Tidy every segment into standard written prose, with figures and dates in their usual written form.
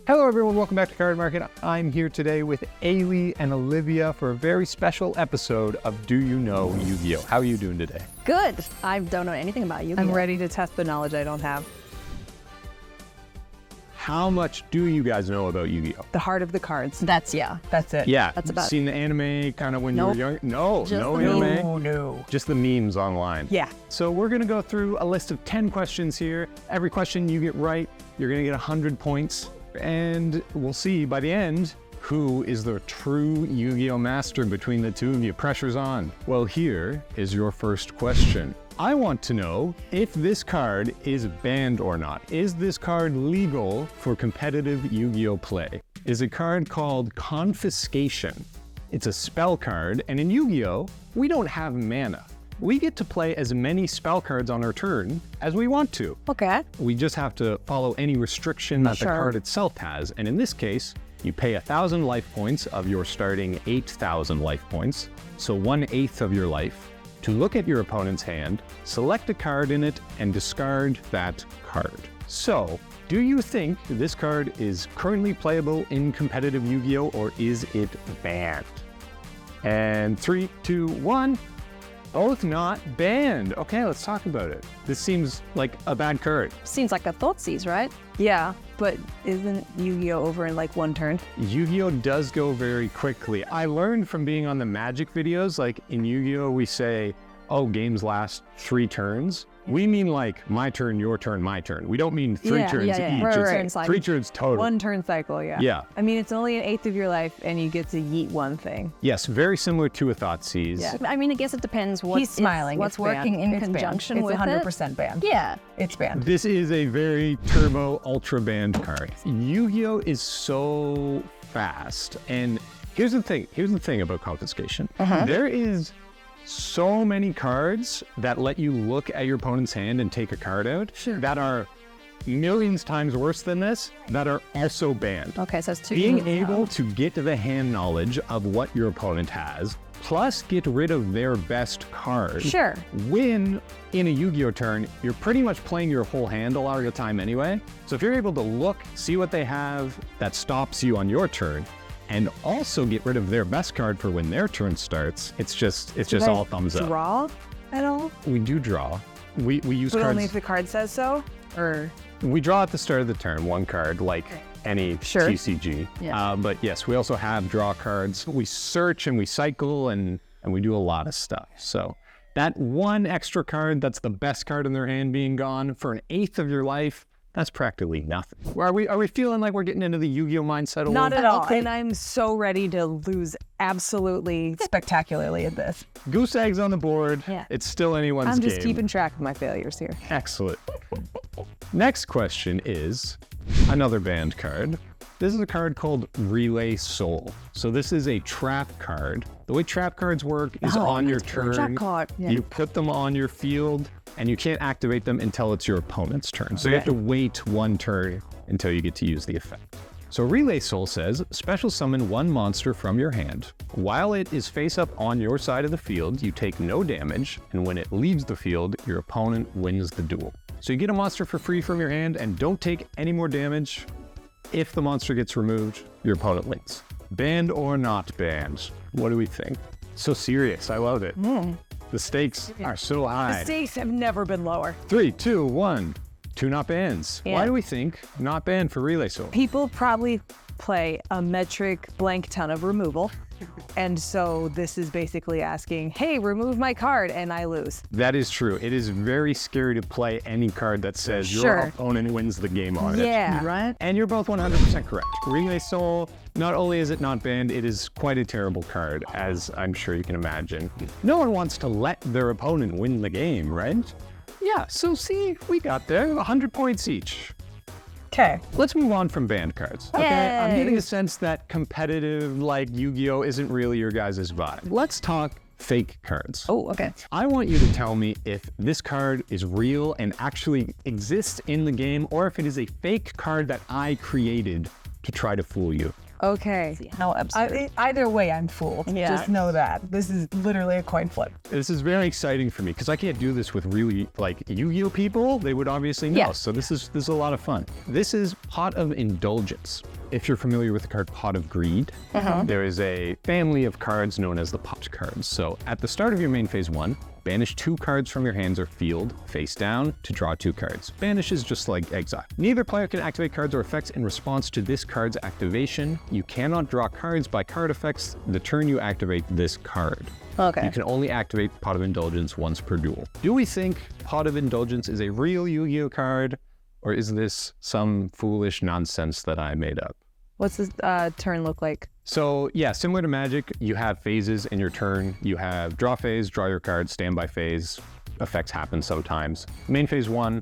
Hello everyone, welcome back to Cardmarket. I'm here today with Eilidh and Olivia for a very special episode of Do You Know Yu-Gi-Oh! How are you doing today? Good. I don't know anything about Yu-Gi-Oh! I'm ready to test the knowledge I don't have. How much do you guys know about Yu-Gi-Oh? The heart of the cards. That's it. Yeah, That's about seen the anime kind of when you were young? No, Just no the anime? No. Just the memes online. Yeah. So we're gonna go through a list of 10 questions here. Every question you get right, you're gonna get 100 points. And we'll see by the end who is the true Yu-Gi-Oh! Master between the two of you. Pressure's on. Well, here is your first question. I want to know if this card is banned or not. Is this card legal for competitive Yu-Gi-Oh! Play? Is a card called Confiscation. It's a spell card, and in Yu-Gi-Oh! We don't have mana. We get to play as many spell cards on our turn as we want to. Okay. We just have to follow any restriction that the card itself has. And in this case, you pay 1,000 life points of your starting 8,000 life points, so 1/8 of your life, to look at your opponent's hand, select a card in it, and discard that card. So, do you think this card is currently playable in competitive Yu-Gi-Oh! Or is it banned? And 3, 2, 1. Both not banned. Okay, let's talk about it. This seems like a bad card. Seems like a Thoughtseize, right? Yeah, but isn't Yu-Gi-Oh! Over in like one turn? Yu-Gi-Oh! Does go very quickly. I learned from being on the Magic videos, like in Yu-Gi-Oh! We say, oh, games last 3 turns. We mean like my turn, your turn, my turn. We don't mean 3 turns each. Right. It's 3 turns total. One turn cycle, yeah. Yeah. I mean, it's only 1/8 of your life and you get to yeet one thing. Yes, very similar to a Thoughtseize. Yeah. I mean, I guess it depends He's smiling. what's It's working banned. in conjunction with it's 100% banned. it. Yeah. It's banned. This is a very turbo ultra banned card. Yu-Gi-Oh! Is so fast. And here's the thing about Confiscation. There is so many cards that let you look at your opponent's hand and take a card out that are millions times worse than this that are also banned. Okay, so it's 2 Being able to get the hand knowledge of what your opponent has, plus get rid of their best card. Sure. When in a Yu-Gi-Oh! Turn, you're pretty much playing your whole hand a lot of the time anyway. So if you're able to look, see what they have that stops you on your turn, and also get rid of their best card for when their turn starts, it's just all thumbs up. Draw at all? We do draw. We use But cards. only if the card says so? Or? We draw at the start of the turn, one card, like any TCG. Yeah. But yes, we also have draw cards. We search and we cycle and we do a lot of stuff. So that one extra card that's the best card in their hand being gone for 1/8 of your life, that's practically nothing. Are we feeling like we're getting into the Yu-Gi-Oh! Mindset a Not little at all. Okay. And I'm so ready to lose absolutely spectacularly at this. Goose eggs on the board. Yeah. It's still anyone's I'm just game. keeping track of my failures here. Excellent. Next question is another banned card. This is a card called Relay Soul. So this is a trap card. The way trap cards work is on your turn, Trap card. Yeah. you put them on your field, and you can't activate them until it's your opponent's turn. So you have to wait one turn until you get to use the effect. So Relay Soul says, special summon one monster from your hand. While it is face up on your side of the field, you take no damage, and when it leaves the field, your opponent wins the duel. So you get a monster for free from your hand and don't take any more damage. If the monster gets removed, your opponent wins. Banned or not banned? What do we think? So serious, I love it. The stakes are so high. The stakes have never been lower. 3, 2, 1. 2 not bans. Yeah. Why do we think not banned for Relay Soul? People probably play a metric blank ton of removal. And so this is basically asking, hey, remove my card, and I lose. That is true. It is very scary to play any card that says your opponent wins the game on it. Yeah. Right? And you're both 100% correct. Relay Soul, not only is it not banned, it is quite a terrible card, as I'm sure you can imagine. No one wants to let their opponent win the game, right? Yeah, so see, we got there, 100 points each. Okay. Let's move on from banned cards. Okay, I'm getting a sense that competitive, like Yu-Gi-Oh! Isn't really your guys' vibe. Let's talk fake cards. Oh, okay. I want you to tell me if this card is real and actually exists in the game, or if it is a fake card that I created to try to fool you. Okay. See how absurd. Either way, I'm fooled. Yeah. Just know that. This is literally a coin flip. This is very exciting for me because I can't do this with really like Yu-Gi-Oh people. They would obviously know. Yeah. So this is a lot of fun. This is Pot of Indulgence. If you're familiar with the card Pot of Greed, there is a family of cards known as the Pot cards. So at the start of your main phase 1, banish 2 cards from your hands or field face down to draw 2 cards. Banish is just like exile. Neither player can activate cards or effects in response to this card's activation. You cannot draw cards by card effects the turn you activate this card. Okay. You can only activate Pot of Indulgence once per duel. Do we think Pot of Indulgence is a real Yu-Gi-Oh card, or is this some foolish nonsense that I made up? What's this turn look like? So yeah, similar to Magic, you have phases in your turn. You have draw phase, draw your card, standby phase. Effects happen sometimes. Main phase 1,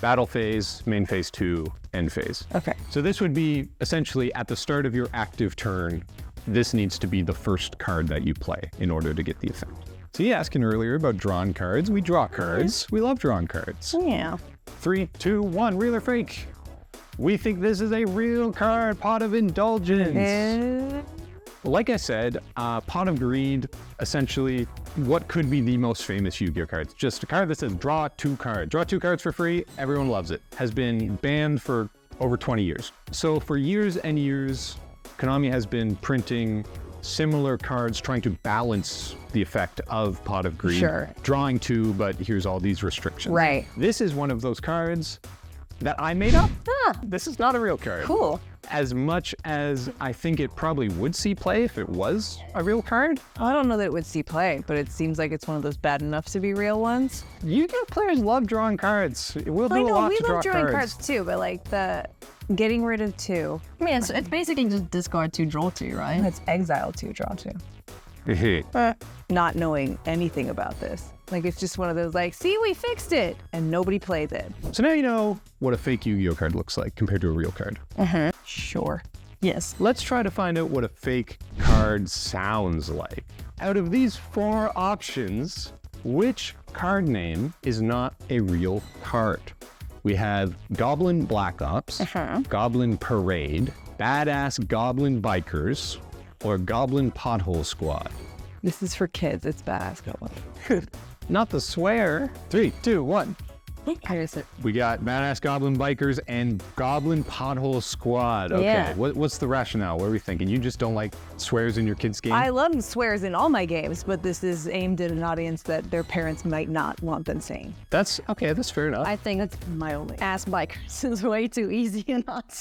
battle phase, main phase 2, end phase. Okay. So this would be essentially at the start of your active turn, this needs to be the first card that you play in order to get the effect. So you asking earlier about drawn cards. We draw cards. We love drawing cards. Yeah. 3, 2, 1, real or fake? We think this is a real card, Pot of Indulgence. Like I said, Pot of Greed, essentially, what could be the most famous Yu-Gi-Oh cards? Just a card that says draw 2 cards. Draw 2 cards for free, everyone loves it. Has been banned for over 20 years. So for years and years, Konami has been printing similar cards, trying to balance the effect of Pot of Greed. Sure. Drawing 2, but here's all these restrictions. Right. This is one of those cards that I made up. This is not a real card. Cool. As much as I think it probably would see play if it was a real card, I don't know that it would see play, but it seems like it's one of those bad enough to be real ones. Yu-Gi-Oh players love drawing cards. We'll do I a know, lot we to draw love drawing cards. cards too, but like the getting rid of 2. I mean, it's basically just discard 2, draw 2, right? That's exile 2, draw 2. Hehe. Not knowing anything about this. Like, it's just one of those like, see, we fixed it, and nobody plays it. So now you know what a fake Yu-Gi-Oh card looks like compared to a real card. Sure. Yes. Let's try to find out what a fake card sounds like. Out of these 4 options, which card name is not a real card? We have Goblin Black Ops, Goblin Parade, Badass Goblin Bikers, or Goblin Pothole Squad. This is for kids. It's badass. Not the swear. 3, 2, 1. Here's it. We got Badass Goblin Bikers and Goblin Pothole Squad. Okay, Yeah. what's the rationale? What are we thinking? You just don't like swears in your kids' game? I love swears in all my games, but this is aimed at an audience that their parents might not want them saying. That's okay, that's fair enough. I think that's My only. ass bikers is way too easy and not.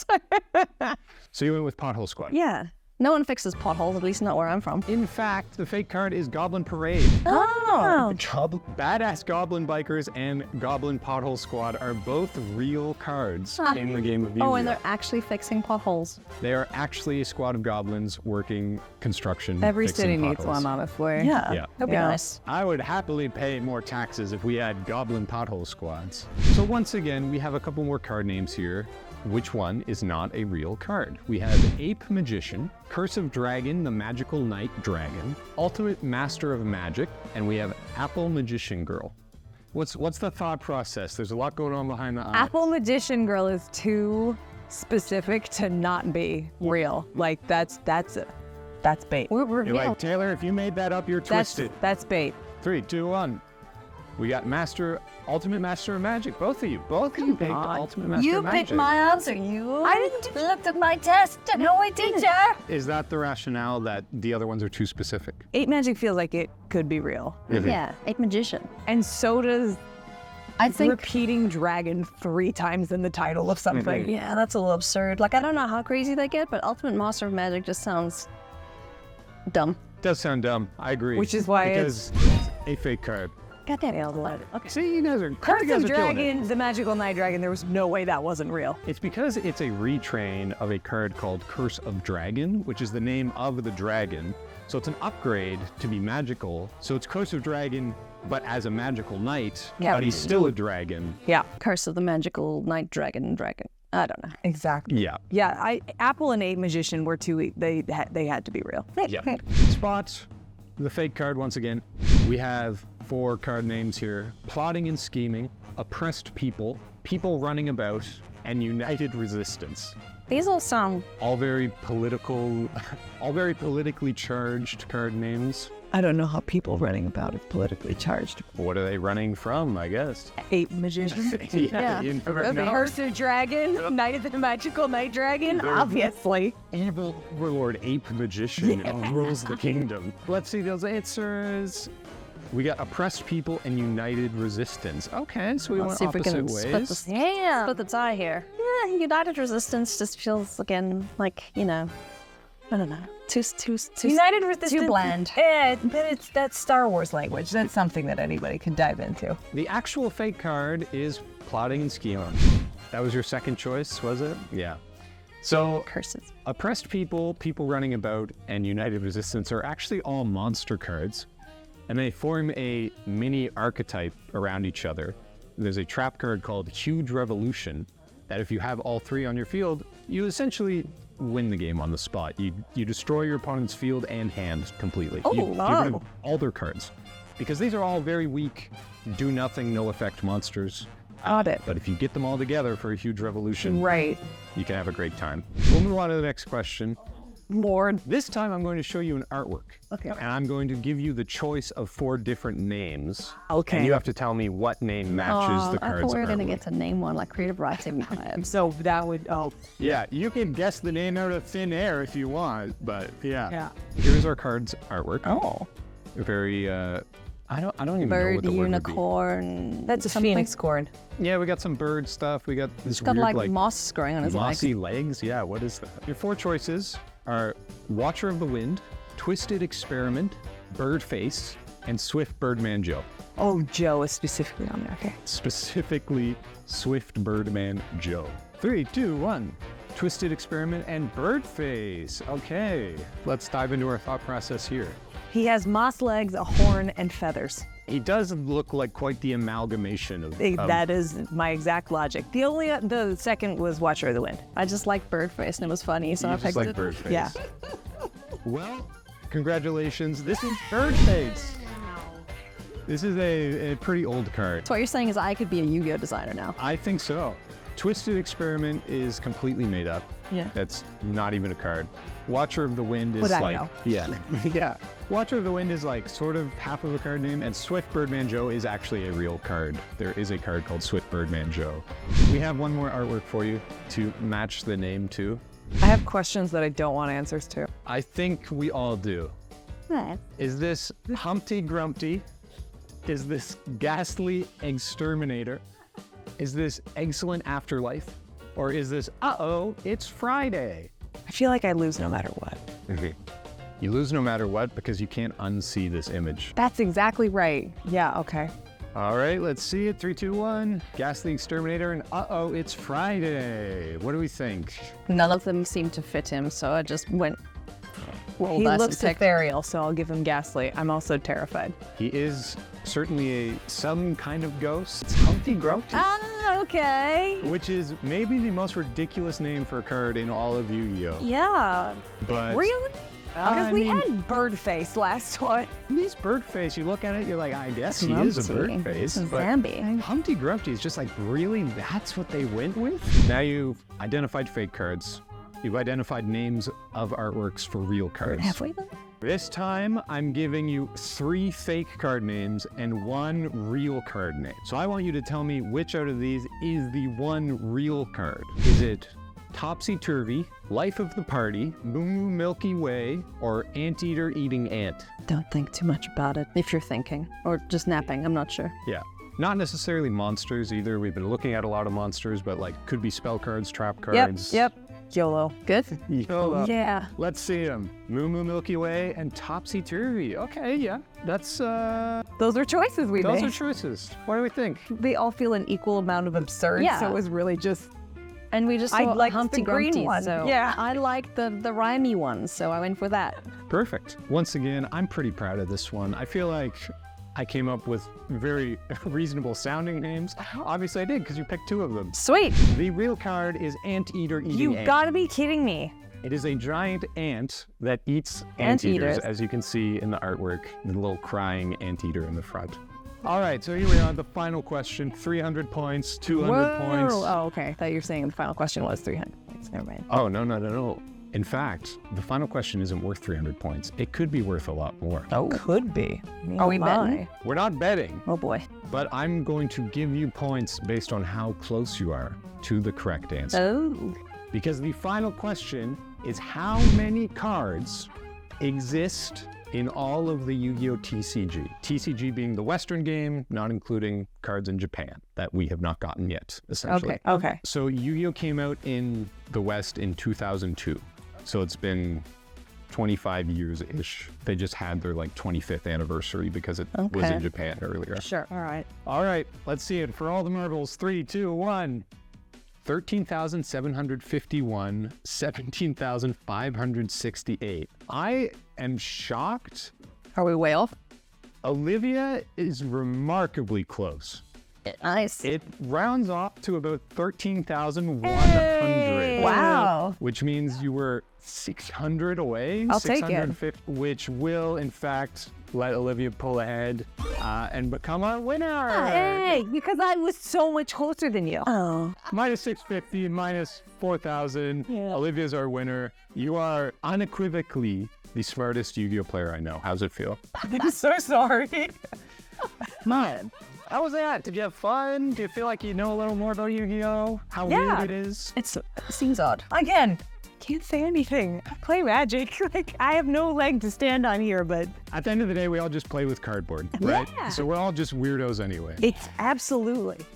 So you went with Pothole Squad. Yeah. No one fixes potholes, at least not where I'm from. In fact, the fake card is Goblin Parade. Oh. Badass Goblin Bikers and Goblin Pothole Squad are both real cards in the game of Yu-Gi-Oh! Oh, and they're actually fixing potholes. They are actually a squad of goblins working construction. Every fixing city needs potholes. one, honestly. Yeah. Yeah. That'd be Yeah. nice. I would happily pay more taxes if we had Goblin Pothole Squads. So once again, we have a couple more card names here. Which one is not a real card? We have Ape Magician, Curse of Dragon, the Magical Knight Dragon, Ultimate Master of Magic, and we have Apple Magician Girl. What's the thought process? There's a lot going on behind the eyes. Apple Magician Girl is too specific to not be real. Like that's bait. We're You're like, Taylor, if you made that up, you're twisted. That's bait. 3, 2, 1. We got Ultimate Master of Magic. Both of you picked on. Ultimate Master You of Magic. picked my answer. You. I didn't looked at my test. No, I didn't. Is that the rationale that the other ones are too specific? 8 Magic feels like it could be real. Yeah, Ape Magician. And so does I think. repeating dragon 3 times in the title of something. Yeah, that's a little absurd. Like, I don't know how crazy they get, but Ultimate Master of Magic just sounds dumb. Does sound dumb. I agree. Which is why because it's a fake card. Goddamn it. Okay. See, you guys are Curse you guys of are killing it. Dragon, the Magical Night Dragon, there was no way that wasn't real. It's because it's a retrain of a card called Curse of Dragon, which is the name of the dragon. So it's an upgrade to be magical. So it's Curse of Dragon, but as a magical knight, Yeah. but he's still a dragon. Yeah, Curse of the Magical Night Dragon. I don't know. exactly. Yeah. Yeah, Apple and 8 Magician were too, they had to be real. Yeah. Spot the fake card once again. We have 4 card names here: Plotting and Scheming, Oppressed People, People Running About, and United Resistance. These all sound... All very political, all very politically charged card names. I don't know how people running about are politically charged. What are they running from, I guess? Ape magician. Yeah. You never know. Ursa Dragon, Knight of the Magical Night Dragon, obviously. Evil Overlord Ape Magician rules the kingdom. Let's see those answers. We got oppressed people and united resistance. Okay, so we Let's went see if we opposite can ways. split the tie here. Yeah, United Resistance just feels, again, like, you know, I don't know. Too United Resistance. Too bland. But that's Star Wars language. That's something that anybody can dive into. The actual fake card is Plotting and Scion. That was your second choice, was it? Yeah. So, Curses. oppressed people, people running about, and united resistance are actually all monster cards. And they form a mini archetype around each other. There's a trap card called Huge Revolution that if you have all three on your field, you essentially win the game on the spot. You destroy your opponent's field and hand completely. Oh, you wow. get rid of all their cards. Because these are all very weak, do nothing, no effect monsters. Got it. But if you get them all together for a huge revolution, Right. you can have a great time. We'll move on to the next question. Lord. This time I'm going to show you an artwork. Okay. And I'm going to give you the choice of 4 different names. Okay. And you have to tell me what name matches the I card's thought we were going to artwork. get to name one, like creative writing vibes. So that would, Yeah, you can guess the name out of thin air if you want, but yeah. Yeah. Here's our card's artwork. Oh. Very, I don't even know Bird, what the word would unicorn. That's a something. phoenix corn. be. Yeah, we got some bird stuff. We got this It's got weird, like moss growing on his mossy leg. legs. Yeah, what is that? Your 4 choices are Watcher of the Wind, Twisted Experiment, Bird Face, and Swift Birdman Joe. Oh, Joe is specifically on there. Okay. Specifically, Swift Birdman Joe. 3, 2, 1. Twisted Experiment and Bird Face. Okay, let's dive into our thought process here. He has moss legs, a horn, and feathers. He does look like quite the amalgamation of... That is my exact logic. The second was Watcher of the Wind. I just like Birdface and it was funny, so I You picked just like it. Bird Face. Yeah. Well, congratulations. This is Bird Face. This is a pretty old card. So what you're saying is I could be a Yu-Gi-Oh designer now. I think so. Twisted Experiment is completely made up. Yeah. That's not even a card. Watcher of the Wind is Would I like... know? Yeah. Yeah. Watcher of the Wind is like sort of half of a card name, and Swift Birdman Joe is actually a real card. There is a card called Swift Birdman Joe. We have one more artwork for you to match the name to. I have questions that I don't want answers to. I think we all do. Right. Is this Humpty Grumpty? Is this Ghastly Exterminator? Is this Excellent Afterlife? Or is this, uh-oh, it's Friday? I feel like I lose no matter what. You lose no matter what because you can't unsee this image. That's exactly right. Yeah, okay. All right, let's see it. 3, 2, 1. Ghastly Exterminator and uh-oh, it's Friday. What do we think? None of them seem to fit him, so I just went. Well, He that's looks pick. ethereal, so I'll give him Ghastly. I'm also terrified. He is certainly some kind of ghost. It's Humpty Grumpty, Ah, okay. which is maybe the most ridiculous name for a card in all of Yu-Gi-Oh. Yeah. But Really? I Because we mean, had Birdface last one. He's bird face. You look at it, you're like, I guess he is a bird face. But Zambi. Humpty Grumpty is just like, really? That's what they went with? Now you've identified fake cards. You've identified names of artworks for real cards. Have we though? This time, I'm giving you 3 fake card names and 1 real card name. So I want you to tell me which out of these is the one real card. Is it Topsy Turvy, Life of the Party, Moo Moo Milky Way, or Anteater Eating Ant? Don't think too much about it. If you're thinking. Or just napping, I'm not sure. Yeah. Not necessarily monsters either. We've been looking at a lot of monsters, but like could be spell cards, trap cards. Yep. YOLO. Good? YOLO. Yeah. Let's see them. Moo Moo Milky Way and Topsy Turvy. Okay, yeah. That's, Those are choices we those made. are choices. What do we think? They all feel an equal amount of absurd, Yeah. so it was really just... And we just I saw liked Humpty the green Grumpty, one. so Yeah. I like the rhymey one, so I went for that. Perfect. Once again, I'm pretty proud of this one. I feel like I came up with very reasonable sounding names. Obviously I did, because you picked 2 of them. Sweet. The real card is Anteater Eating You Ant. gotta be kidding me. It is a giant ant that eats Anteaters. anteaters, as you can see in the artwork, the little crying anteater in the front. All right, so here we are, the final question. 300 points, 200 points. Oh, okay. I thought you were saying the final question was 300 points. Never mind. Oh, no. In fact, the final question isn't worth 300 points. It could be worth a lot more. Oh, could be. Are we betting? We're not betting, Oh boy. but I'm going to give you points based on how close you are to the correct answer. Oh. Because the final question is how many cards exist in all of the Yu-Gi-Oh! TCG? TCG being the Western game, not including cards in Japan that we have not gotten yet, essentially. Okay. So Yu-Gi-Oh! Came out in the West in 2002. So it's been 25 years-ish. They just had their 25th anniversary because it was in Japan earlier. Sure. All right. All right, let's see it. For all the marbles, 3, 2, 1. 13,751, 17,568. I am shocked. Are we way off? Olivia is remarkably close. Nice. It rounds off to about 13,100. Hey! Wow. Which means you were 600 away. I'll take it. 650, which will, in fact, let Olivia pull ahead and become our winner. Hey, because I was so much closer than you. Oh. Minus 650, minus 4,000. Yeah. Olivia's our winner. You are unequivocally the smartest Yu-Gi-Oh! Player I know. How's it feel? I'm so sorry. Man. How was that? Did you have fun? Do you feel like you know a little more about Yu-Gi-Oh? How Yeah. weird it is? It seems odd. Again, can't say anything. I play Magic. I have no leg to stand on here, but At the end of the day, we all just play with cardboard, right? Yeah. So we're all just weirdos anyway. it's absolutely.